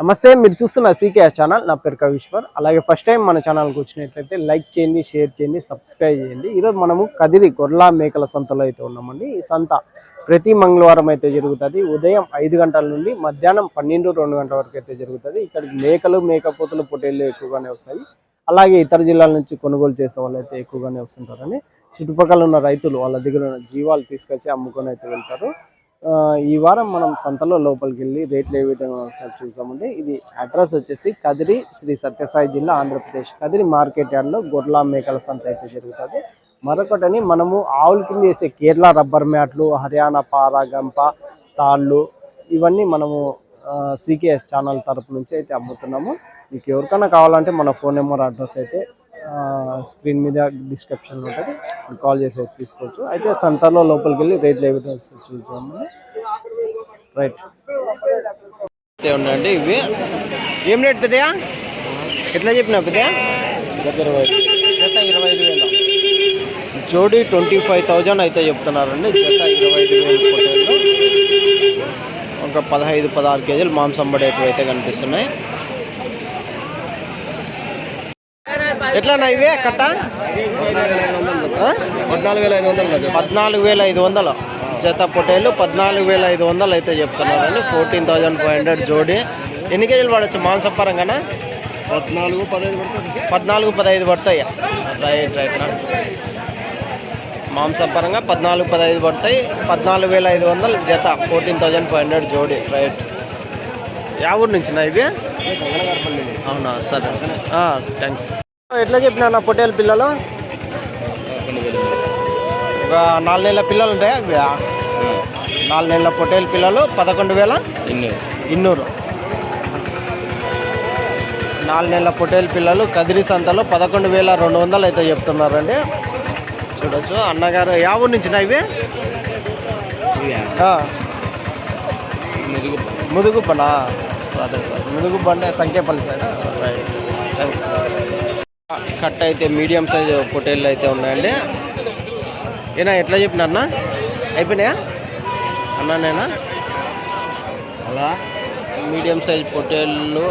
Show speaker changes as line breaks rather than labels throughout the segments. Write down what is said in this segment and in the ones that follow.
నమస్తే, మీరు చూస్తున్న సీకే ఛానల్. నా పేరు కవిశ్వర్. అలాగే ఫస్ట్ టైం మన ఛానల్కి వచ్చినట్లయితే లైక్ చేయండి, షేర్ చేయండి, సబ్స్క్రైబ్ చేయండి. ఈరోజు మనము కదిరి గొర్రెల మేకల సంతలో అయితే ఉన్నామండి. ఈ సంత ప్రతి మంగళవారం అయితే జరుగుతుంది. ఉదయం 5 గంటల నుండి మధ్యాహ్నం 12-2 గంటల వరకు అయితే జరుగుతుంది. ఇక్కడికి మేకలు, మేకపోతులు, పొట్టేళ్ళు ఎక్కువగానే వస్తాయి. అలాగే ఇతర జిల్లాల నుంచి కొనుగోలు చేసే వాళ్ళు అయితే ఎక్కువగానే వస్తుంటారని చుట్టుపక్కల ఉన్న రైతులు వాళ్ళ దగ్గర ఉన్న జీవాలు తీసుకొచ్చి అమ్ముకొని అయితే వెళ్తారు. ఈ వారం మనం సంతలో లోపలికి వెళ్ళి రేట్లు ఏ విధంగా ఒకసారి చూసామండి. ఇది అడ్రస్ వచ్చేసి కదిరి, శ్రీ సత్యసాయి జిల్లా, ఆంధ్రప్రదేశ్. కదిరి మార్కెట్ యార్డ్లో గొర్రెల మేకల సంత అయితే జరుగుతుంది. మరొకటని మనము ఆవుల కింద వేసే కేరళ రబ్బర్ మ్యాట్లు, హర్యానా పార, గంప, తాళ్ళు ఇవన్నీ మనము సికేఎస్ ఛానల్ తరపు నుంచి అయితే అమ్ముతున్నాము. మీకు ఎవరికైనా కావాలంటే మన ఫోన్ నెంబర్, అడ్రస్ అయితే స్క్రీన్ మీద డిస్క్రిప్షన్ ఉంటుంది, కాల్ చేసి తీసుకోవచ్చు. అయితే సంతలో లోపలికి వెళ్ళి రేట్లు ఏ విధంగా చూద్దాము. రైట్ ఉన్నాయండి. ఇవి ఏం రేట్ పెద్దయా? ఎట్లా చెప్పినా పెద్దయా? 25,000 జోడీ 25,000 అయితే చెప్తున్నారండి. 25,000 పొట్టేళ్ళు. ఒక 15-16 కేజీలు మాంసం పడేటివి అయితే కనిపిస్తున్నాయి. ఎట్లా ఇవే కట్ట? 14,500 జత పొట్టేళ్ళు. 14,500 అయితే చెప్తున్నారండి. 14,500 జోడీ. ఎన్ని కేజీలు పడవచ్చు మాంసం పరంగానా? 14-15 పడతాయి. Right right. మాంసం పరంగా 14-15 పడతాయి. 14,500 జత, 14,500 జోడీ. రైట్. యా ఊరు నుంచి నా ఇవి? అవునా, సరే, థ్యాంక్స్. ఎట్లా చెప్పినా నా పొట్టేలు పిల్లలు? ఒక 4 నెలల పిల్లలు ఉంటాయా? 4 నెలల పొట్టేలు పిల్లలు 11,200. 4 నెలల పొట్టేలు పిల్లలు కదిరి సంతలో 11,200 అయితే చెప్తున్నారండి. చూడొచ్చు. అన్నగారు యా ఊరు నుంచి నా ఇవి? ముదుగుప్పనా? సరే సరే. ముదుగుప్ప అంటే Sankhyapalli side. Right, thanks. Cut అయితే మీడియం సైజ్ పొట్టేళ్ళు అయితే ఉన్నాయండి. ఏనా ఎట్లా చెప్పినారన్నా? అయిపోయినాయా అన్నానేనా? అలా మీడియం సైజ్ పొట్టేళ్ళు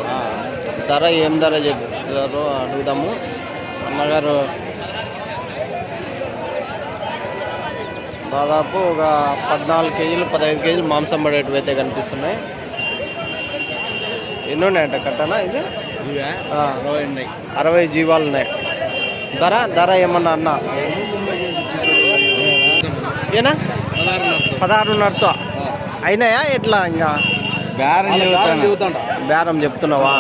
ధర ఏం ధర చెప్తారో అడుగుదాము. అన్నగారు దాదాపు ఒక 14 కేజీలు 15 కేజీలు మాంసం పడేటివి అయితే కనిపిస్తున్నాయి. ఎన్ని ఉన్నాయంట కట్టనా? ఇది 60 జీవాలు ఉన్నాయి. ధర ఏమన్నా అన్న? ఏనా 16,500తో అయినాయా? ఎట్లా ఇంకా బేరం చెప్తున్నావా?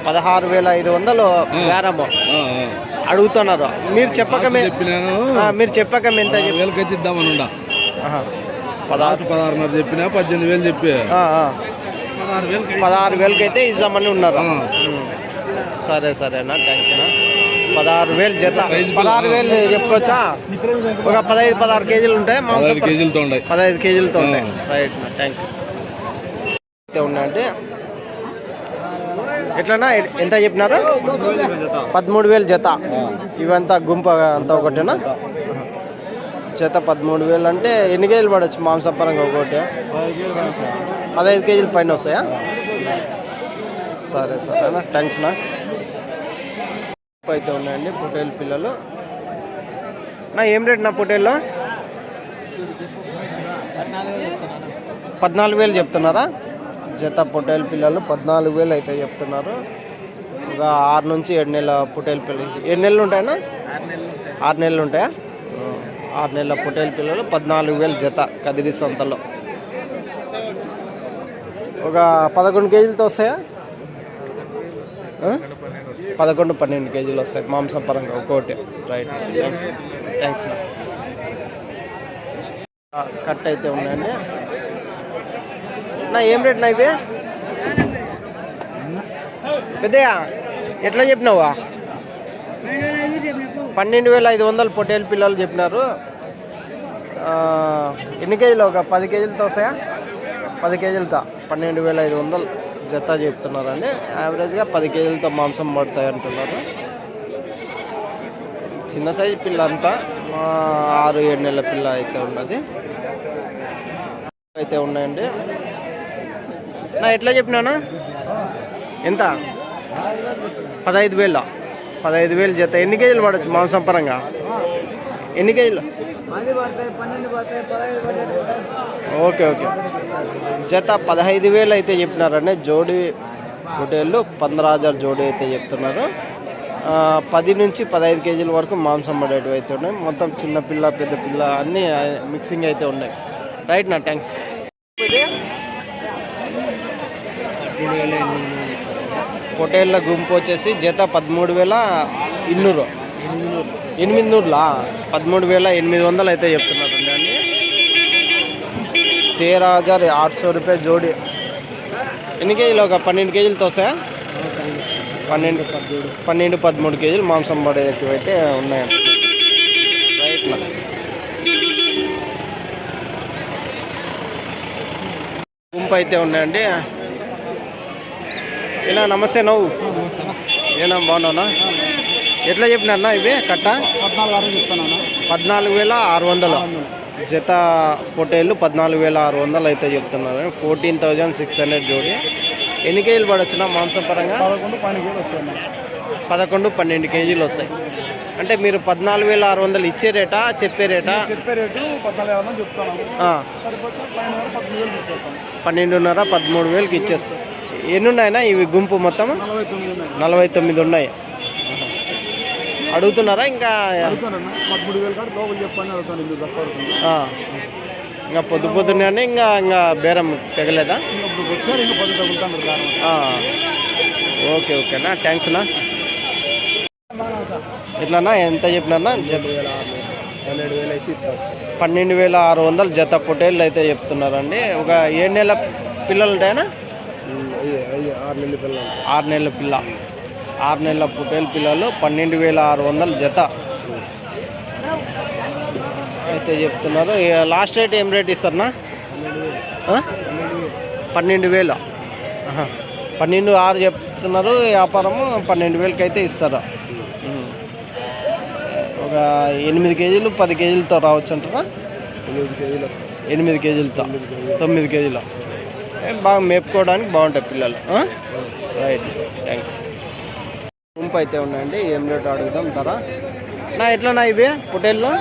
16,500 బేరము అడుగుతున్నారు. మీరు చెప్పక ఎంత
చెప్పిద్దామని 16,500 చెప్పినా 18,000 చెప్పి
16,000 అయితే ఇద్దామని ఉన్నారు. సరే సరేనా, థ్యాంక్స్. 16,000 జత. 16,000 చెప్పుకోవచ్చా? ఒక 15-16 కేజీలు ఉంటాయి. 15 కేజీలతో ఉంటాయి. Right, thanks. అయితే ఉన్నాయండి. ఎట్లన్నా ఎంత చెప్పినారు? 13,000 జత. ఇవంతా గుంపు అంతా ఒకటేనా? జత 13,000 అంటే ఎన్ని కేజీలు పడవచ్చు మాంసం పరంగా? ఒకటి 15 కేజీల పైన వస్తాయా? సరే సరేనా, థ్యాంక్స్ నా. అయితే ఉన్నాయండి పొట్టేలు పిల్లలు. నా ఏం రేట్ నా పొట్టేళ్ళు? 14,000 చెప్తున్నారా? జత పొట్టేలు పిల్లలు 14,000 అయితే చెప్తున్నారు. ఒక 6 నుంచి 7 నెలల పొట్టేలు పిల్లలు. 7 నెలలు ఉంటాయన్నా? 6 నెలలు ఉంటాయా? 6 నెలల పొట్టేలు పిల్లలు 14,000 జత కదిరి సంతలో. ఒక 11 కేజీలతో వస్తాయా? 11-12 కేజీలు వస్తాయి మాంసం పరంగా ఒక్కోటి. Right, thanks. కట్ అయితే ఉన్నాయండి. నా ఏం రేట్ నా ఇవి? పెద్దయా ఎట్లా చెప్పినావా? 12,500 పొట్టేలు పిల్లలు చెప్పినారు. ఎన్ని కేజీలు? ఒక 10 కేజీలతో వస్తాయా? 10 కేజీలతో 12,500 జత చెప్తున్నారండి. యావరేజ్గా 10 కేజీలతో మాంసం పడతాయి అంటున్నారు. చిన్న సైజు పిల్ల అంతా 6-7 నెలల పిల్ల అయితే ఉన్నది. అయితే ఉన్నాయండి. నా ఎట్లా చెప్పినానా ఎంత 15,000 15,000 జత. ఎన్ని కేజీలు పడచ్చు మాంసం పరంగా? ఎన్ని కేజీలు? Okay okay. జత 15,000 అయితే చెప్పినారండి. జోడి పొటేళ్ళు 15,000 జోడి అయితే చెప్తున్నారు. 10 నుంచి 15 కేజీల వరకు మాంసం పడేటివి అయితే ఉన్నాయి. మొత్తం చిన్న పిల్ల పెద్ద పిల్ల అన్నీ మిక్సింగ్ అయితే ఉన్నాయి. రైట్ నా థ్యాంక్స్. పొటేళ్ళ గుంపు వచ్చేసి జత 13,200 800లా 13,800 అయితే చెప్తున్నారండి అండి. 13,800 రూపాయ జోడి. ఎన్ని కేజీలు? ఒక 12 కేజీలతో వస్తాయా? 12-13 కేజీలు మాంసం పడేటివి అయితే ఉన్నాయండి. రైట్ నా గుంపు అయితే ఉన్నాయండి. ఏనా నమస్తే. నవ్వు ఏనా బాగున్నావునా? ఎట్లా చెప్పినా ఇవి కట్ట? 14,600 జత పొటేళ్ళు 14,600 అయితే చెప్తున్నారు. 14,600 జోడి. ఎన్ని కేజీలు పడొచ్చునా మాంసం పరంగా? 11-12 కేజీలు వస్తాయి. అంటే మీరు 14,600 ఇచ్చే రేటా చెప్పే రేటా? 12,500-13,000కి ఇచ్చేస్తాం. ఎన్ని ఉన్నాయినా ఇవి గుంపు మొత్తం? 49 ఉన్నాయి. అడుగుతున్నారా ఇంకా? ఇంకా పొద్దున్నే ఇంకా బేరం తెగలేదా? ఓకే ఓకేనా థ్యాంక్స్నా. ఎట్లానా ఎంత చెప్పినా? 12,600 జత పొటేళ్ళు అయితే చెప్తున్నారండి. ఒక 7 నెలల పిల్లలు ఉంటాయనా? 6 నెలల పిల్ల. 6 నెలల పొటేలు పిల్లలు 12,600 జత అయితే చెప్తున్నారు. లాస్ట్ రేట్ ఏం రేట్ ఇస్తారన్నా? 12,000. 12,600 చెప్తున్నారు. వ్యాపారము 12,000కి అయితే ఇస్తారు. ఒక 8 కేజీలు 10 కేజీలతో రావచ్చు అంటారా? 8 కేజీలతో 9 కేజీలు బాగా మేపుకోవడానికి బాగుంటాయి పిల్లలు. Right thanks. గుంపు అయితే ఉన్నాయండి. ఏం రేట్ అడుగుదాం ధర నా? ఎట్లా ఇవి పొటేళ్ళు?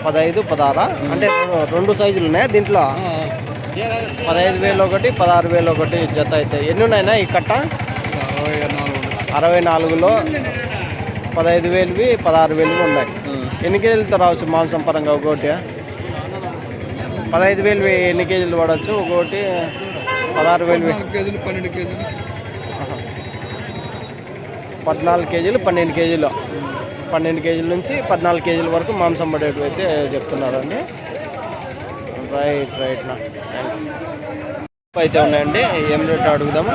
15-16 అంటే 2 సైజులు ఉన్నాయా దీంట్లో? 15,000 ఒకటి 16,000 ఒకటి జత అయితే. ఎన్ని ఉన్నాయినా ఈ కట్ట? 64లో 15,000వి 16,000వి ఉన్నాయి. ఎన్ని కేజీలతో రావచ్చు మాంసం పరంగా? ఒకటి 15,000వి ఎన్ని కేజీలు పడవచ్చు? ఒకటి 16,000వి 14 కేజీలు 12 కేజీలు 12 కేజీల నుంచి 14 కేజీల వరకు మాంసం పడేటివి అయితే చెప్తున్నారండి. రైట్ నా థ్యాంక్స్. అయితే ఉన్నాయండి. ఏం రేట్ అడుగుదాము?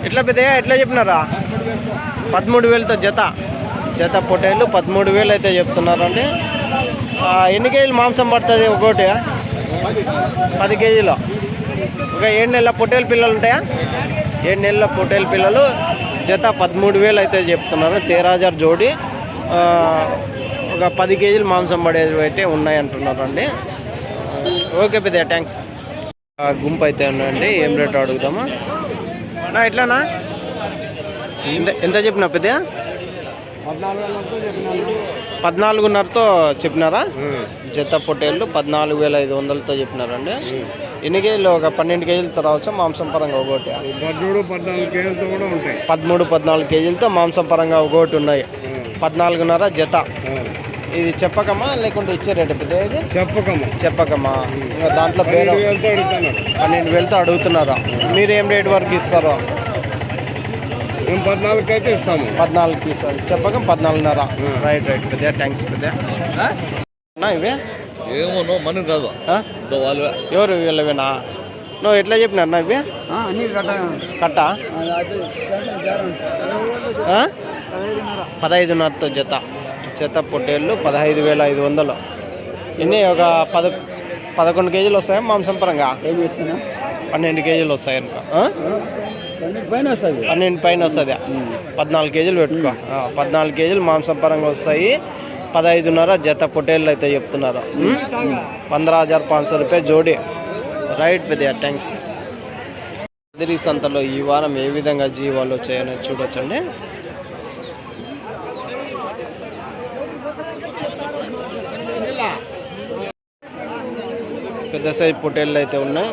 ఎట్లా పెద్దగా ఎట్లా చెప్పినారా? 13,000తో జత పొటేళ్ళు 13,000 అయితే చెప్తున్నారండి. ఎన్ని కేజీలు మాంసం పడుతుంది? ఒకటి 10 కేజీలు. ఒక 7 నెలల పొటేలు పిల్లలు ఉంటాయా? 7 నెలల పొటేలు పిల్లలు జత 13,000 అయితే చెప్తున్నారు. 13,000 జోడి. ఒక 10 కేజీలు మాంసం పడేది అయితే ఉన్నాయి అంటున్నారు అండి. ఓకే పెద్ద థ్యాంక్స్. గుంపు అయితే ఉన్నాయండి. ఏం రేట్ అడుగుదామా నా? ఎట్లానా ఎంత చెప్పినా పెద్ద? 14,500తో చెప్పినారా? జత పొటేళ్ళు 14,500తో చెప్పినారండి. ఎన్ని కేజీలు? ఒక 12 కేజీలతో రావచ్చా మాంసం పరంగా? ఒకటి 13-14 కేజీలతో మాంసం పరంగా ఒకటి ఉన్నాయి. 14,500 జత. ఇది చెప్పకమ్మా లేకుంటే ఇచ్చే రేటు పెద్ద? చెప్పకమ్మా. ఇంకా దాంట్లో 12,000తో అడుగుతున్నారా? మీరు ఏం రేటు వరకు ఇస్తారో?
14కి అయితే ఇస్తాము.
14కి ఇస్తారు. చెప్పక 14,500. రైట్ పెద్ద థ్యాంక్స్ పెద్ద. ఇవే
ఏమో మనం కాదు
ఎవరు వీళ్ళవేనా? నువ్వు ఎట్లా చెప్పినా ఇవి కట్ట? 15,500తో జత పొట్టేళ్ళు 15,500. ఇన్ని ఒక 11 కేజీలు వస్తాయా మాంసం పరంగా? 12 కేజీలు వస్తాయి అనుక. 12 పైన వస్తుంది. 14 కేజీలు పెట్టుకో. 14 కేజీలు మాంసం పరంగా వస్తాయి. 15.5 జత పొట్టేళ్ళు అయితే చెప్తున్నారు. 15,500 రూపాయలు జోడి. రైట్ పెద్దయ్య, థ్యాంక్స్. కదిరి సంతలో ఈ వారం ఏ విధంగా జీవాలు వచ్చాయని చూడొచ్చండి. పెద్ద సైజ్ పొట్టేళ్ళు అయితే ఉన్నాయి.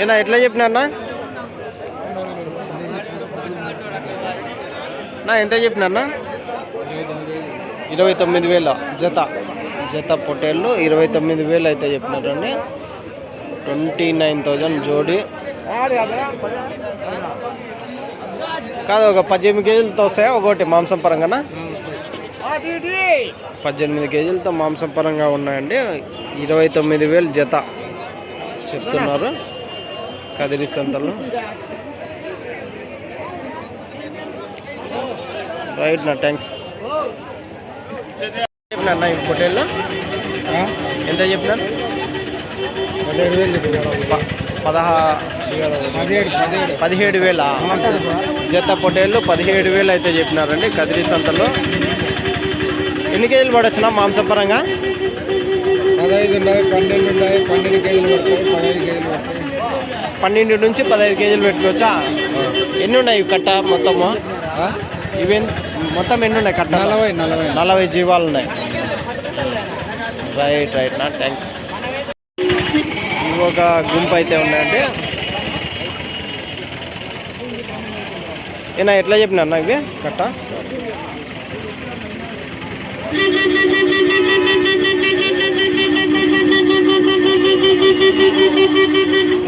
ఏనా ఎట్లా చెప్పినా ఎంత చెప్పినా? 29,000 జత పొట్టేళ్ళు 29,000 అయితే చెప్పినారండి. 29,000 జోడి. కాదు, ఒక 18 కేజీలతో వస్తాయా ఒకటి మాంసం పరంగానా? 18 కేజీలతో మాంసం పరంగా ఉన్నాయండి. 29,000 జత చెప్తున్నారు కదిరి సంతలో. రైట్ నా, థ్యాంక్స్. చెప్పినా ఈ పొట్టేళ్ళు ఎంత చెప్పినారు? 17,000 జత పొట్టేళ్ళు 17,000 అయితే చెప్పినారండి కదిరి సంతలో. ఎన్ని కేజీలు పడవచ్చునా మాంసం పరంగా?
15 ఉన్నాయి, 12 ఉన్నాయి, 12 కేజీలు పడతాయి, 15 కేజీలు పడతాయి.
12 నుంచి 15 కేజీలు పెట్టుకోవచ్చా? ఎన్ని ఉన్నాయి కట్ట మొత్తము? ఇవి మొత్తం ఎన్ని ఉన్నాయి కట్ట? 40 జీవాలు ఉన్నాయి. రైట్ నా, థ్యాంక్స్. ఇవి ఒక గుంపు అయితే ఉన్నాయండి. ఏనా ఎట్లా చెప్పినా అన్న ఇవి కట్ట?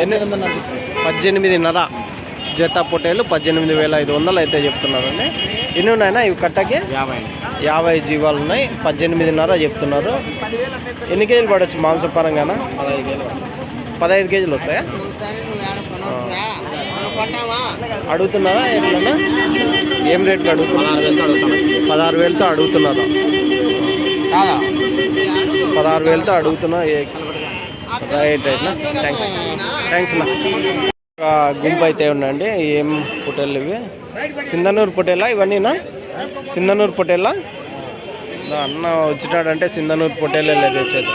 ఎన్ని? 18,500 జత పొట్టేళ్ళు 18,500 అయితే చెప్తున్నారండి. ఎన్ని ఉన్నాయన్నా ఇవి కట్టకి? 50 జీవాలు ఉన్నాయి. 18,500 చెప్తున్నారు. ఎన్ని కేజీలు పడవచ్చు మాంసం పరంగానా? 15 కేజీలు వస్తాయా? అడుగుతున్నారా ఎట్లన్నా? ఏం రేట్కి అడుగుతున్నారు? 16,000తో అడుగుతున్నారు. 16,000తో అడుగుతున్నా. రైట్ నా, థ్యాంక్స్ నా. గుంపు అయితే ఉండండి. ఏం పొట్టేళ్ళు ఇవి? సింధనూరు పొట్టేలా ఇవన్నీనా? సింధనూరు పొట్టేలా? అన్న వచ్చినాడంటే సింధనూరు పొట్టేలే లేదు వచ్చేది.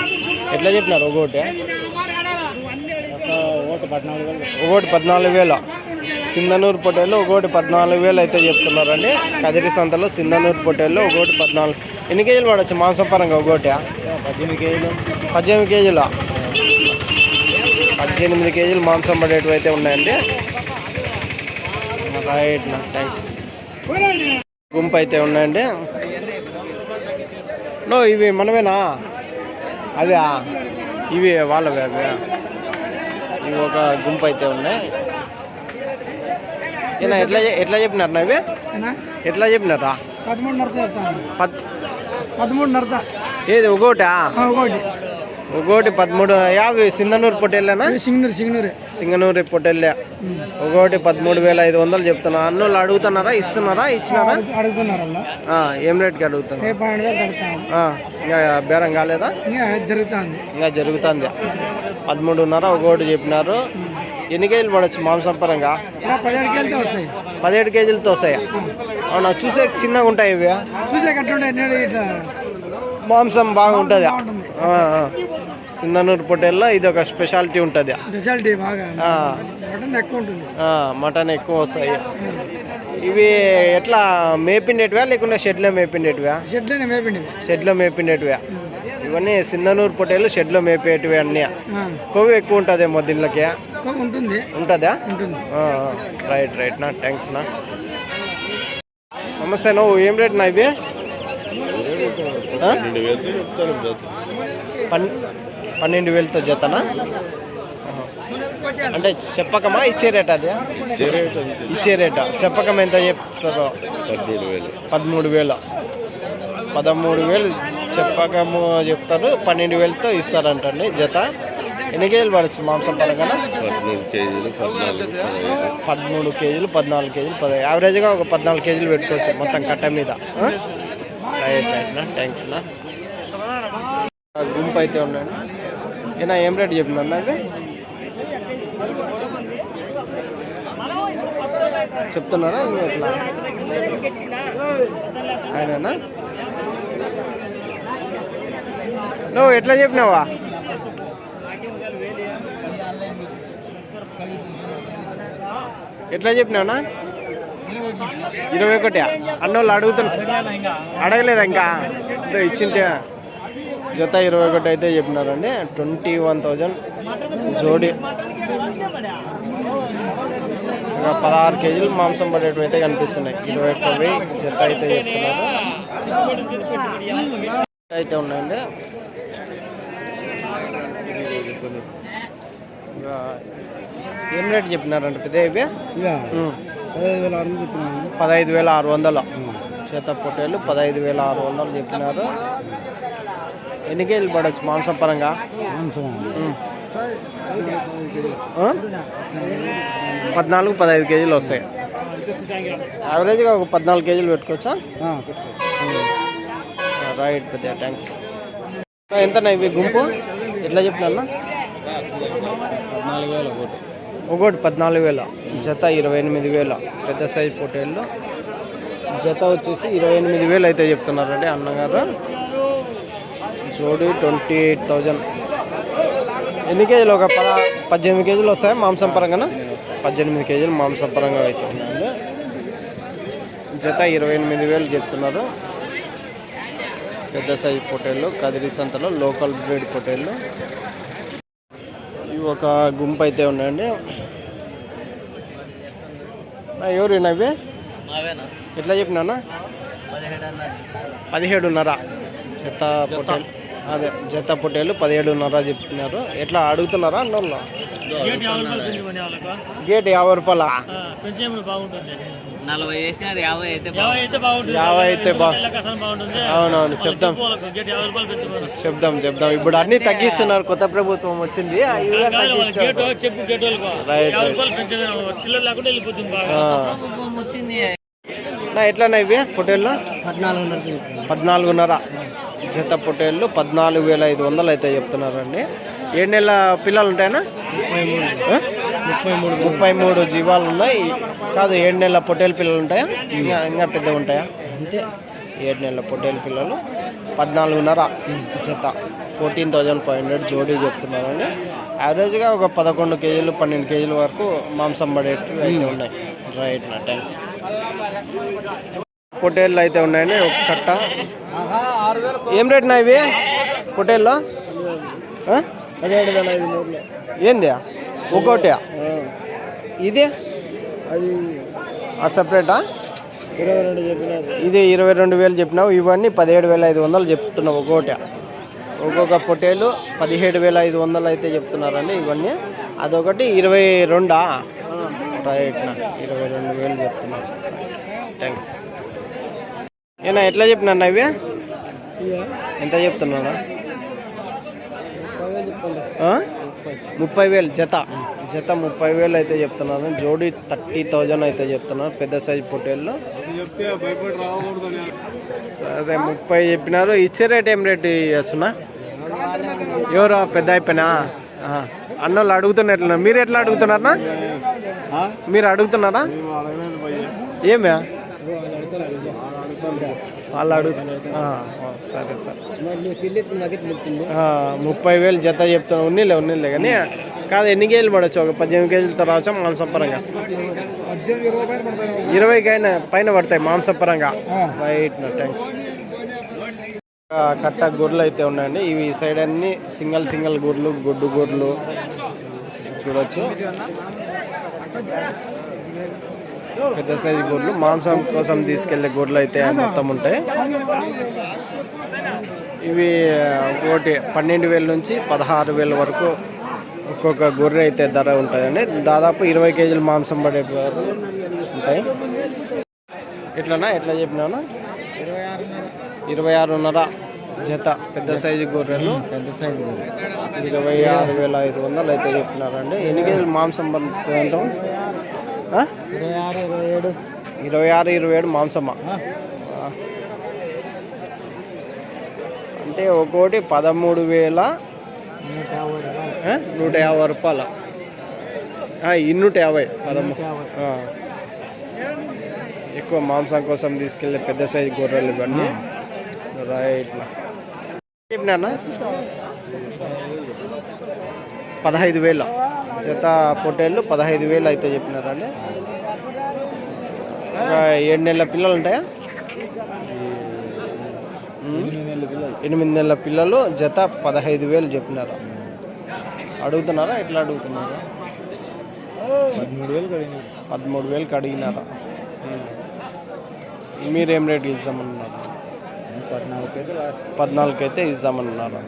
ఎట్లా చెప్పినారు ఒకటి? 14,000 సింధనూరు పొట్టేళ్ళు ఒకటి 14,000 అయితే చెప్తున్నారండి కదిరి సంతలో. సింధనూరు పొట్టేళ్ళు ఒకటి 14. ఎన్ని కేజీలు పడవచ్చు మాంసం పరంగా ఒకటి? 18 కేజీలు. 18 కేజీలా? 18 కేజీలు మాంసం పడేటివి అయితే ఉన్నాయండి. రైట్ నా, థ్యాంక్స్. గుంపు అయితే ఉన్నాయండి. నో ఇవి మనమేనా? అవే ఇవి వాళ్ళవే అవే. ఇవి ఒక గుంపు అయితే ఉన్నాయి. ఏనా ఎట్లా చెప్పినారు నా ఇవి? ఎట్లా చెప్పినారా?
13.5.
ఏది ఒకటి? ఒకటి 13,050. సింధనూరు పొట్టేళ్ళేనా? సింగనూరు పొట్టేళ్ళే. ఒకటి 13,500 చెప్తున్నా. అన్నోళ్ళు అడుగుతున్నారా? ఇస్తున్నారా? ఇచ్చినారా? ఏం రేట్కి అడుగుతున్నా? ఇంకా బేరం కాలేదా? ఇంకా జరుగుతుంది. 13.5 ఒకటి చెప్పినారు. ఎన్ని కేజీలు పడవచ్చు మాంసం పరంగా? 17 కేజీలతో వస్తాయా? అవునా? చూసే చిన్నగా ఉంటాయి ఇవి. మాంసం బాగుంటుంది. సింధనూరు పొట్టేల్లో ఇది ఒక స్పెషాలిటీ ఉంటుంది. మటన్ ఎక్కువ వస్తాయి. ఇవి ఎట్లా మేపిండేటివా లేకుంటే షెడ్లో మేపిండేటివా? షెడ్లో మేపిండేటివా? ఇవన్నీ సింధనూరు పొట్టేళ్ళు షెడ్లో మేపేటివి అన్నీ. కొవ్వు ఎక్కువ ఉంటుందేమో దీనిలోకి? ఉంటుందా? రైట్ నా, థ్యాంక్స్ నా. నమస్తే. నువ్వు ఏం రేట్ నా ఇవి? 12,000తో జతనా? అంటే చెప్పకమా ఇచ్చే రేట్? అది ఇచ్చే రేటా? చెప్పకం ఎంత చెప్తారో? 13,000. 13,000 చెప్పకము చెప్తారు. 12,000తో ఇస్తారంటండి జత. ఎన్ని కేజీలు పడచ్చు మాంసం పరంగా? 13 కేజీలు, 14 కేజీలు, 15. యావరేజ్గా ఒక 14 కేజీలు పెట్టుకోవచ్చు మొత్తం కట్ట మీద. రైట్ నా, థ్యాంక్స్ నా. గుంపు అయితే ఉండండి. ఏనా ఏం రేట్ చెప్పినా అది చెప్తున్నారా? ఎట్లా ఆయననా? నువ్వు ఎట్లా చెప్పినావా? ఎట్లా చెప్పినావునా? 21. అన్నోళ్ళు అడగలేదా ఇంకా? ఇచ్చింటే జత 21 అయితే చెప్పినారండి. 21,000 జోడి. ఇంకా 16 కేజీలు మాంసం పడేటివి అయితే కనిపిస్తున్నాయి. 21,000 జత అయితే చెప్తున్నారు. అయితే ఉన్నాయండి. ఇంకా ఏం రేట్ చెప్పినారంటే పెద్ద ఇవి 15,600 చేత పొట్టేళ్ళు 15,600 చెప్పినారు. ఎన్ని కేజీలు పడవచ్చు మాంసం పరంగా? 14-15 కేజీలు వస్తాయి. యావరేజ్గా ఒక 14 కేజీలు పెట్టుకోవచ్చా? రైట్ పెద్ద థ్యాంక్స్. ఎంతనా ఇవి గుంపు ఎట్లా చెప్పినా?
14,000
ఒకటి 14,000, జత 28,000. పెద్ద సైజ్ పొట్టేళ్ళు జత వచ్చేసి 28,000 అయితే చెప్తున్నారండి అన్నగారు. జోడి 28,000. ఎన్ని కేజీలు? ఒక 18 కేజీలు వస్తాయి మాంసం పరంగా. 18 కేజీలు మాంసం పరంగా అయితే ఉన్నాయండి. జత 28,000 చెప్తున్నారు. పెద్ద సైజ్ పొట్టేళ్ళు కదిరి సంతలో లోకల్ బ్రీడ్ పొట్టేళ్ళు. ఇవి ఒక గుంపు అయితే ఉన్నాయండి. ఎవరు ఇవి? ఎట్లా చెప్పినా? 17.5 జత పొట్టేలు. అదే జత పొట్టేళ్ళు 17.5 చెప్తున్నారు. ఎట్లా అడుగుతున్నారా అన్నోళ్ళు? గేట్ 50 రూపాయల.
40 చేసినారు, 50 అయితే
50 అయితే అవునవును చెప్దాం. ఇప్పుడు అన్ని తగ్గిస్తున్నారు. కొత్త ప్రభుత్వం వచ్చింది. ఎట్లా ఇవి పొట్టేళ్ళు? 14.5 జత పొట్టేళ్ళు 14,500 అయితే చెప్తున్నారండి. 7 నెలల పిల్లలు ఉంటాయనా? 33 జీవాలు ఉన్నాయి. కాదు 7 నెలల పొట్టేలు పిల్లలు ఉంటాయా? ఇంకా పెద్దగా ఉంటాయా? అంటే 7 నెలల పొట్టేలు పిల్లలు 14.5 జత 14,500 జోడీ చెప్తున్నారండి. యావరేజ్గా ఒక 11 కేజీలు 12 కేజీల వరకు మాంసం పడేటివి అయితే ఉన్నాయి. రైట్ నా థ్యాంక్స్. పొట్టేళ్ళు అయితే ఉన్నాయండి. ఒక కట్ట. ఏం రేట్ నా ఇవి పొట్టేళ్ళు? 17,500. ఏంది ఒకటి? ఇది అది సపరేటా? 22 చెప్పినావు. ఇది 22,000 చెప్పినావు. ఇవన్నీ 17,500 చెప్తున్నావు ఒక్కొక్కటి. ఒక్కొక్క పొట్టేలు 17,500 అయితే చెప్తున్నారండి ఇవన్నీ. అదొకటి 22. రైట్ నా 22,000 చెప్తున్నారు. థ్యాంక్స్. ఏనా ఎట్లా చెప్పినా ఇవి? ఎంత చెప్తున్నా? 30,000 జత 30,000 అయితే చెప్తున్నారు. జోడీ 30,000 అయితే చెప్తున్నారు. పెద్ద సైజు పొట్టేళ్ళు. సరే 30 చెప్పినారు. ఇచ్చే రేట్ ఏం రేట్ చేస్తున్నా? ఎవరు పెద్ద అయిపోయినా అన్నోళ్ళు అడుగుతున్నట్లున్నా? మీరు ఎట్లా అడుగుతున్నారా? మీరు అడుగుతున్నారా? ఏమే వాళ్ళు అడుగుతున్నారు. సరే సార్ 30,000 జత చెప్తున్నా. ఉన్నీలే కానీ కాదు. ఎన్ని కేజీలు పడవచ్చు? ఒక 18 కేజీలతో రావచ్చా మాంసం పరంగా? 20 పైన పడతాయి మాంసం పరంగా. Right thanks. కట్ట గొర్రెలు అయితే ఉన్నాయండి. ఇవి ఈ సైడ్ అన్ని సింగల్ గొర్రెలు, గొడ్డు గొర్రెలు చూడొచ్చు. పెద్ద సైజు గొర్రెలు మాంసం కోసం తీసుకెళ్లే గొర్రెలు అయితే మొత్తం ఉంటాయి. ఇవి ఒకటి 12,000 నుంచి 16,000 వరకు ఒక్కొక్క గొర్రె అయితే ధర ఉంటుందండి. దాదాపు 20 కేజీలు మాంసం పడే ఉంటాయి. ఎట్లా చెప్పినాను? 26.5 జత పెద్ద సైజు గొర్రెలు. 26,500 అయితే చెప్తున్నారండి. ఎన్ని కేజీలు మాంసం పడుతుంది అంటాం? 26-27 మాంసమా? అంటే ఒక్కోటి 13,150 రూపాయలు. 250 ఎక్కువ మాంసం కోసం తీసుకెళ్ళే పెద్ద సైజు గొర్రెలు ఇవన్నీ. రైట్. చెప్పినా 15,000 జత పొట్టేళ్ళు 15,000 అయితే చెప్పినారండి. ఇంకా 7 నెలల పిల్లలు ఉంటాయా? 8 నెలల పిల్లలు జత 15,000 చెప్పినారు. అడుగుతున్నారా? ఎట్లా అడుగుతున్నారా? 13,000కి అడిగినారా? మీరేం రేట్ ఇస్తామన్నారు? 14 అయితే ఇస్తామన్నారు.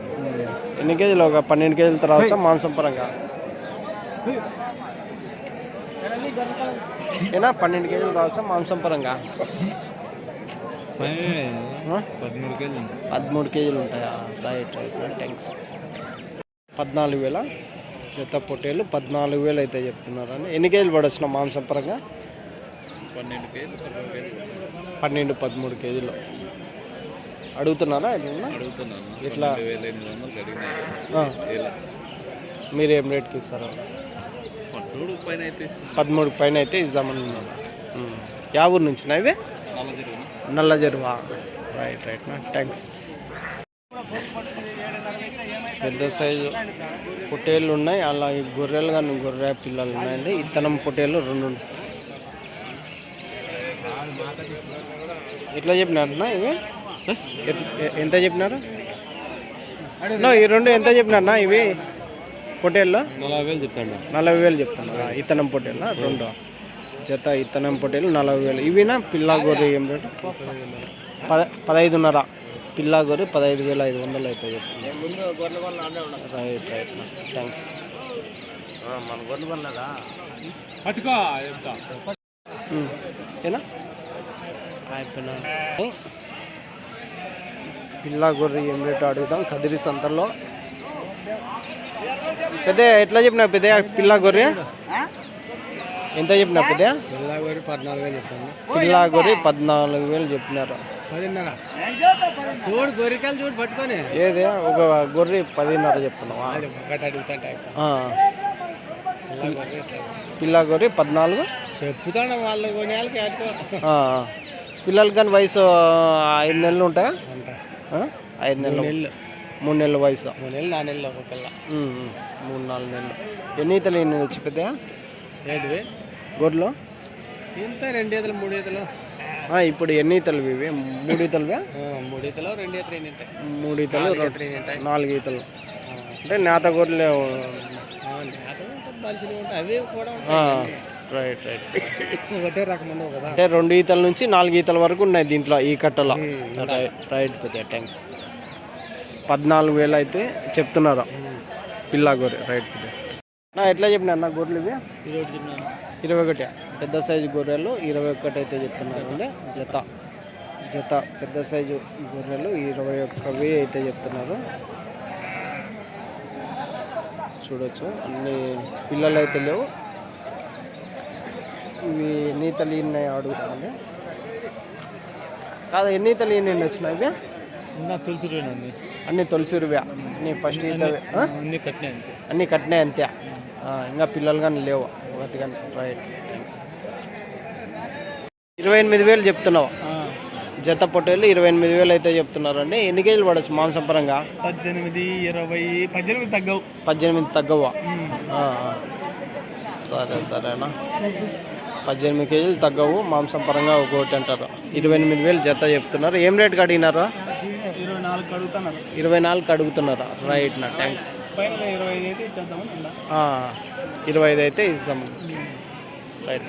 ఎన్ని కేజీలు? ఒక 12 కేజీలు రావచ్చా మాంసం పరంగా? ఏనా 12 కేజీలు రావచ్చా మాంసం పరంగా? 13 కేజీలు ఉంటాయా? Right right thanks. 14,000 జత పొట్టేళ్ళు 14,000 అయితే చెప్తున్నారండి. ఎన్ని కేజీలు పడొచ్చిన మాంసం పరంగా? 12-13 కేజీలు అడుగుతున్నారా? ఎట్లా? మీరేం రేట్కి ఇస్తారా? 13 పైన అయితే ఇద్దామని ఉన్నాను. యా ఊరు నుంచి ఇవే? నల్లజరువా? Right right thanks. పెద్ద సైజు పొట్టేళ్ళు ఉన్నాయి, అలాగే గొర్రెలు కానీ గొర్రె పిల్లలు ఉన్నాయండి. ఇత్తనం పొట్టేళ్ళు 2 ఎట్లా చెప్పినారన్నా ఇవి? ఎంత చెప్పినారు? ఈ 2 ఎంత చెప్పినారన్నా ఇవి పొట్టేళ్ళు?
40,000 చెప్తాను.
40,000 చెప్తున్నా. ఇత్తనం పొట్టేళ్ళ 2 జత ఇత్తనం పొట్టేళ్ళు 40,000. ఇవినా పిల్ల గొర్రె ఏం రేటు? 15,500. పిల్ల గొర్రె 15,500 అయితే చెప్తున్నా. Right right thanks. మన గొర్రె కొనలేదా? ఏనా పిల్ల గొర్రె ఏం రేటు అడుగుదాం కదిరి సంతల్లో. పెద్ద ఎట్లా చెప్పినా పెద్ద పిల్ల గొర్రె ఎంత చెప్పినా? పెద్ద
పిల్ల గొర్రె 14,000 చెప్తాను.
పిల్ల గొర్రె 14,000 చెప్పినారు.
చూడు గొర్రెకాయలు చూడు పట్టుకొని.
ఏది ఒక గొర్రె 10,500 చెప్తున్నావా? పిల్ల గొర్రె 14
చెప్తాను. వాళ్ళు కొనేళ్ళకి
పిల్లలకి కానీ వయసు 5 నెలలు ఉంటాయా? 5 నెలలు 3 నెలల వయసు.
3 నెలలు 4 నెలలు ఒక పిల్ల.
3-4 నెలలు. ఎన్ని ఈతలు ఎన్ని వచ్చి పెద్ద
ఏంటివి
గొర్రెలు?
ఇంత 2 ఈతలు 3 ఈతలు.
ఇప్పుడు ఎన్ని ఈతలు ఇవి? 3 ఈతలుగా?
3 ఈతలు 2 ఈతలు
3 ఈతలు 4 ఈతలు. అంటే నేత గొర్రెలు
అవి కూడా
రైట్ రైట్.
ఒకటే రకం కదా.
అంటే 2 ఈతల నుంచి 4 ఈతల వరకు ఉన్నాయి దీంట్లో ఈ కట్టలో. రైట్ పెద్ద థ్యాంక్స్. 14,000 అయితే చెప్తున్నారు పిల్ల గొర్రె. రైట్ పెద్ద. ఎట్లా చెప్పినా అన్న గొర్రెలు ఇవి? 21. పెద్ద సైజు గొర్రెలు 21 అయితే చెప్తున్నారు అండి. జత పెద్ద సైజు గొర్రెలు 21,000 అయితే చెప్తున్నారు. చూడొచ్చు అన్ని పిల్లలు అయితే లేవు. ఇవి ఎన్ని ఈతలు ఈనాయి అడుగుతామండి. కాదు ఎన్ని ఈతలు ఈయన వచ్చినాయి ఇవి?
తులసిరువేనండి.
అన్ని తులసిరువే. అన్ని ఫస్ట్ ఈత అన్నీ కట్టినాయి అంతే. ఇంకా పిల్లలు కానీ లేవు ఒకటి కానీ. Right thanks. 28,000 చెప్తున్నావు. జత పొట్టేళ్ళు 28,000 అయితే చెప్తున్నారండి. ఎన్ని కేజీలు పడవచ్చు మాంసం పరంగా?
18, 20, 18 తగ్గవు.
18 తగ్గవా? సరేనా. 18 కేజీలు తగ్గవు మాంసం పరంగా ఒకటి అంటారు. 28,000 జత చెప్తున్నారు. ఏం రేట్కి అడిగినారా? 24 అడుగుతున్నారా? Right thanks. 25 అయితే ఇస్తాము. రైట్.